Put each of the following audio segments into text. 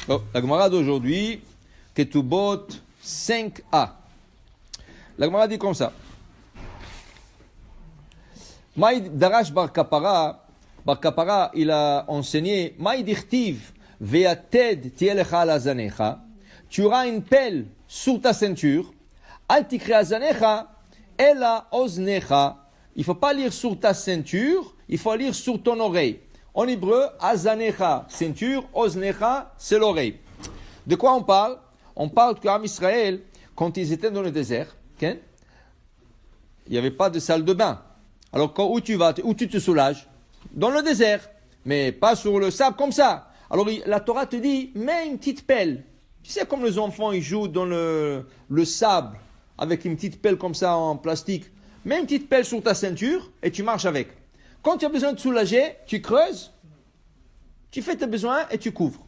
Oh, la Gemara d'aujourd'hui, Ketubot 5a. La Gemara dit comme ça. Maïd Darash Bar Kapara, il a enseigné Maïd Irtiv Veated Tielecha Lazanecha. Tu auras une pelle sur ta ceinture. Al Tikre Azanecha Ela Oznecha. Il ne faut pas lire sur ta ceinture, il faut lire sur ton oreille. En hébreu, Azanecha, ceinture, Oznecha, c'est l'oreille. De quoi on parle? On parle qu'en Israël, quand ils étaient dans le désert, il n'y avait pas de salle de bain. Alors, où tu vas, où tu te soulages? Dans le désert, mais pas sur le sable comme ça. Alors, la Torah te dit, mets une petite pelle. Tu sais, comme les enfants, ils jouent dans le sable, avec une petite pelle comme ça en plastique. Mets une petite pelle sur ta ceinture et tu marches avec. Quand tu as besoin de soulager, tu creuses, tu fais tes besoins et tu couvres.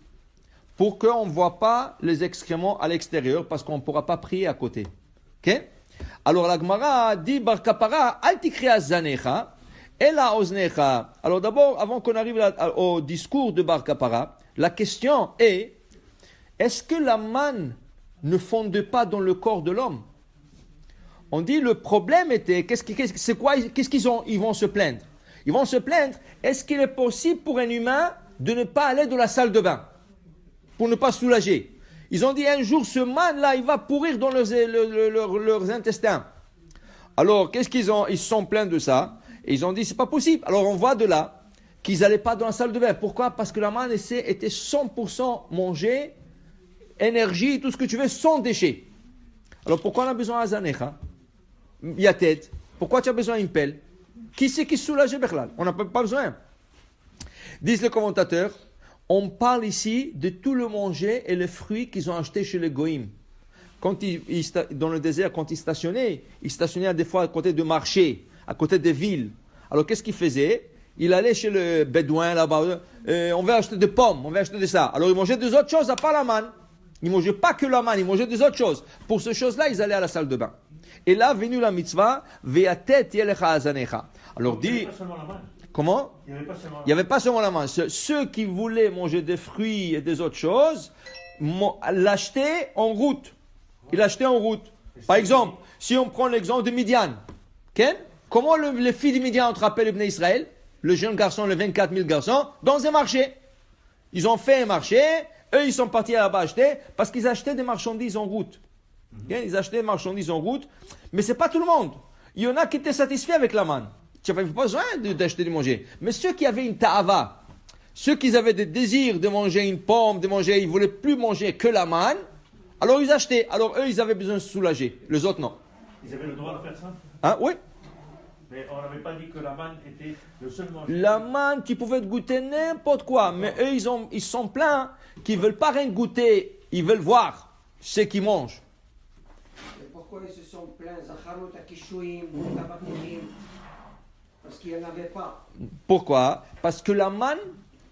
Pour qu'on ne voit pas les excréments à l'extérieur, parce qu'on ne pourra pas prier à côté. Okay? Alors la Gemara dit Bar Kapara, al tikrea zanecha, ela oznecha. Alors d'abord, avant qu'on arrive au discours de Bar Kapara, la question est-ce que la manne ne fonde pas dans le corps de l'homme? On dit le problème était, qu'est-ce qu'ils ont? Ils vont se plaindre. Ils vont se plaindre, est-ce qu'il est possible pour un humain de ne pas aller dans la salle de bain pour ne pas soulager? Ils ont dit un jour, ce man-là, il va pourrir dans leurs intestins. Alors, qu'est-ce qu'ils ont? Ils se sont plaints de ça. Et ils ont dit, c'est pas possible. Alors, on voit de là qu'ils n'allaient pas dans la salle de bain. Pourquoi? Parce que la manne était 100% mangée, énergie, tout ce que tu veux, sans déchets. Alors, pourquoi on a besoin de Zanecha? Yated. Pourquoi tu as besoin d'une pelle? Qui c'est qui soulage Bechlal? On n'a pas besoin. Disent les commentateurs, on parle ici de tout le manger et les fruits qu'ils ont achetés chez les Goïm. Quand dans le désert, quand ils stationnaient des fois à côté de marchés, à côté des villes. Alors qu'est-ce qu'ils faisaient? Il allait chez le bédouin là-bas, on va acheter des pommes, on va acheter de ça. Alors ils mangeaient des autres choses à part la manne. Ils ne mangeaient pas que la manne, ils mangeaient des autres choses. Pour ces choses-là, ils allaient à la salle de bain. Et là, venu la mitzvah, ve'atet yelecha azanecha. Alors dit, comment? Il n'y avait pas seulement la manne. Ceux qui voulaient manger des fruits et des autres choses, l'achetaient en route. Ils l'achetaient en route. Par exemple, si on prend l'exemple de Midian, comment les filles de Midian ont attrapé le Bnei Israël, le jeune garçon, les 24 000 garçons, dans un marché. Ils ont fait un marché, eux ils sont partis là-bas acheter, parce qu'ils achetaient des marchandises en route. Ils achetaient des marchandises en route, mais ce n'est pas tout le monde. Il y en a qui étaient satisfaits avec la manne. Tu n'avais pas besoin d'acheter de manger. Mais ceux qui avaient une ta'ava, ceux qui avaient des désirs de manger une pomme, ils ne voulaient plus manger que la manne, alors ils achetaient. Alors eux, ils avaient besoin de se soulager. Les autres, non. Ils avaient le droit de faire ça? Hein? Oui. Mais on n'avait pas dit que la manne était le seul manger. La manne, tu pouvais te goûter n'importe quoi. Mais eux, ils sont pleins qu'ils ne veulent pas rien goûter. Ils veulent voir ce qu'ils mangent. Et pourquoi ils se sont plaints? Zacharot akishouim, tabakurim. Parce qu'il n'y en avait pas. Pourquoi? Parce que la manne,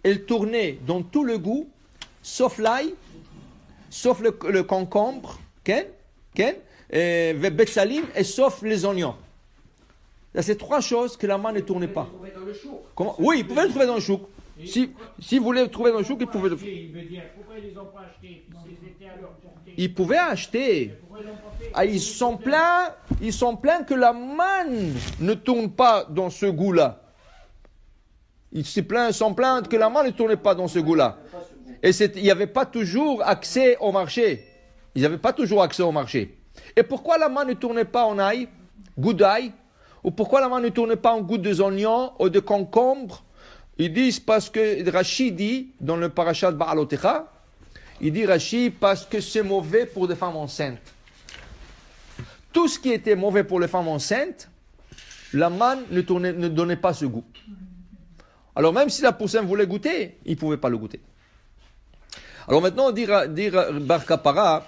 elle tournait dans tout le goût, sauf l'ail, sauf le concombre, betsalim, et sauf les oignons. C'est trois choses que la manne ne tournait pas. Ils pouvaient le trouver dans le chouk. Comment? Oui, ils pouvaient le trouver dans le chouk. Si vous voulez le trouver dans le chouk, ils pouvaient le trouver. Il veut dire, pourquoi ils les ont pas achetés? Puisqu'ils étaient à leur portée. Ils pouvaient acheter. Pourquoi ils l'ont pas fait? Ah, ils sont pleins que la manne ne tourne pas dans ce goût-là. Ils sont pleins que la manne ne tourne pas dans ce goût-là. Et il n'y avait pas toujours accès au marché. Ils n'avaient pas toujours accès au marché. Et pourquoi la manne ne tournait pas en ail, goût d'ail? Ou pourquoi la manne ne tournait pas en goût des oignons ou de concombre? Ils disent parce que Rashi dit, dans le parashat Ba'alotecha, il dit Rashi parce que c'est mauvais pour des femmes enceintes. Tout ce qui était mauvais pour les femmes enceintes, la manne ne donnait pas ce goût. Alors même si la personne voulait goûter, il ne pouvait pas le goûter. Alors maintenant, dire Bar Kapara,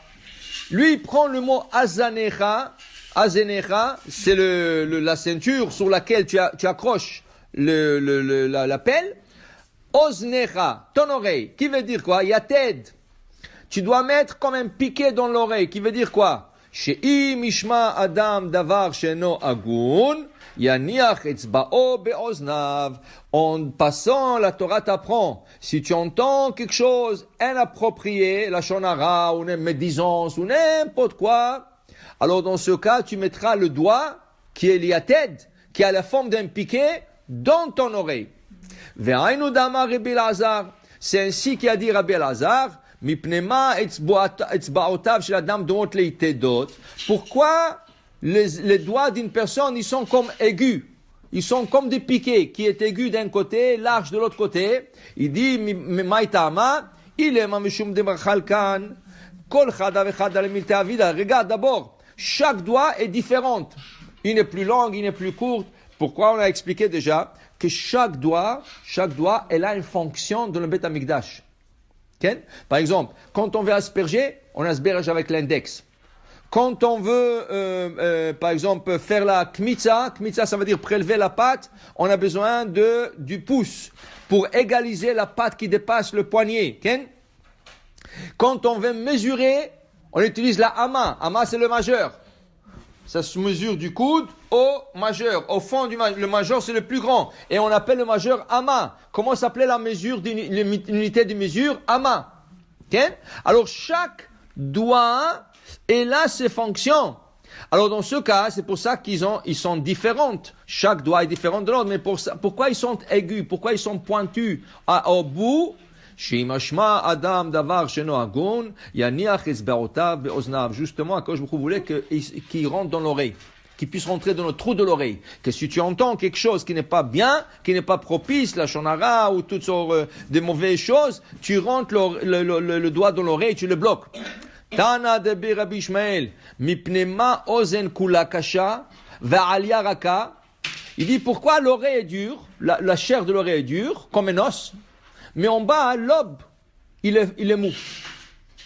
lui il prend le mot azanecha. Azenecha, c'est la ceinture sur laquelle tu accroches la pelle. Oznecha, ton oreille, qui veut dire quoi? Yated. Tu dois mettre comme un piquet dans l'oreille, qui veut dire quoi? שאם ישמע אדם דבר שאינו הגון, יניח אצבעו באוזניו. En passant, la Torah t'apprend, si tu entends quelque chose inapproprié, la shonara, ou une médisance, ou n'importe quoi, alors dans ce cas, tu mettras le doigt, qui est liated, qui a la forme d'un piquet, dans ton oreille. Ve'ainu dama Rabbi Elazar. C'est ainsi qu'a dit Rabbi Elazar, mipnema etzba'otav shel adam domot leitedot. Pourquoi les doigts d'une personne, ils sont comme aigus? Ils sont comme des piquets, qui est aigu d'un côté, large de l'autre côté. Il dit, maïtama, il est mamishum demarchalkan, kol chada vechada lemilte avida. Regarde d'abord, chaque doigt est différent. Une est plus longue, une est plus courte. Pourquoi? On a expliqué déjà que chaque doigt, elle a une fonction dans le Beth Amikdash. Okay? Par exemple, quand on veut asperger, on asperge avec l'index. Quand on veut, par exemple, faire la kmitza, ça veut dire prélever la pâte, on a besoin du pouce pour égaliser la pâte qui dépasse le poignet. Okay? Quand on veut mesurer, on utilise la hama. Hama, c'est le majeur. Ça se mesure du coude au majeur. Au fond du majeur. Le majeur, c'est le plus grand. Et on appelle le majeur hama. Comment s'appelait la mesure l'unité de mesure? Hama. Okay? Alors, chaque doigt, et là, ses fonctions. Alors, dans ce cas, c'est pour ça qu'ils sont différentes. Chaque doigt est différent de l'autre. Mais pourquoi ils sont aigus? Pourquoi ils sont pointus? Au bout, justement, à cause vous voulez qu'ils rentrent dans l'oreille, qu'ils puissent rentrer dans le trou de l'oreille. Que si tu entends quelque chose qui n'est pas bien, qui n'est pas propice, la shonara ou toutes sortes de mauvaises choses, tu rentres le doigt dans l'oreille et tu le bloques. Tana de Rabbi Ishmael, mipnema ozen kula kasha, va'alia raka. Il dit pourquoi l'oreille est dure, la chair de l'oreille est dure, comme un os, mais en bas, le lobe, il est mou.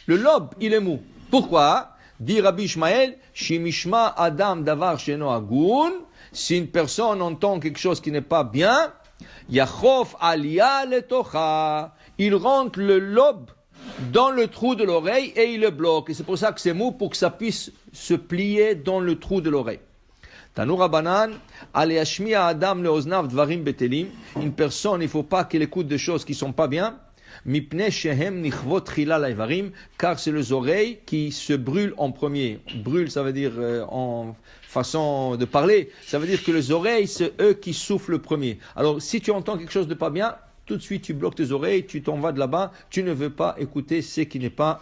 Le lobe, il est mou. Pourquoi? Dit Rabbi Ishmael, shimishma adam davar sheno agun, si une personne entend quelque chose qui n'est pas bien, yachof alia letocha, il rentre le lobe dans le trou de l'oreille et il le bloque. Et c'est pour ça que c'est mou, pour que ça puisse se plier dans le trou de l'oreille. Tanu Rabbanan, aleyashmiya adam leoznav dvarim betelim. Une personne, il ne faut pas qu'elle écoute des choses qui ne sont pas bien. Mipne shehem nichvot chila laivarim, car c'est les oreilles qui se brûlent en premier. Brûle, ça veut dire en façon de parler. Ça veut dire que les oreilles, c'est eux qui soufflent le premier. Alors, si tu entends quelque chose de pas bien, tout de suite, tu bloques tes oreilles, tu t'en vas de là-bas, tu ne veux pas écouter ce qui n'est pas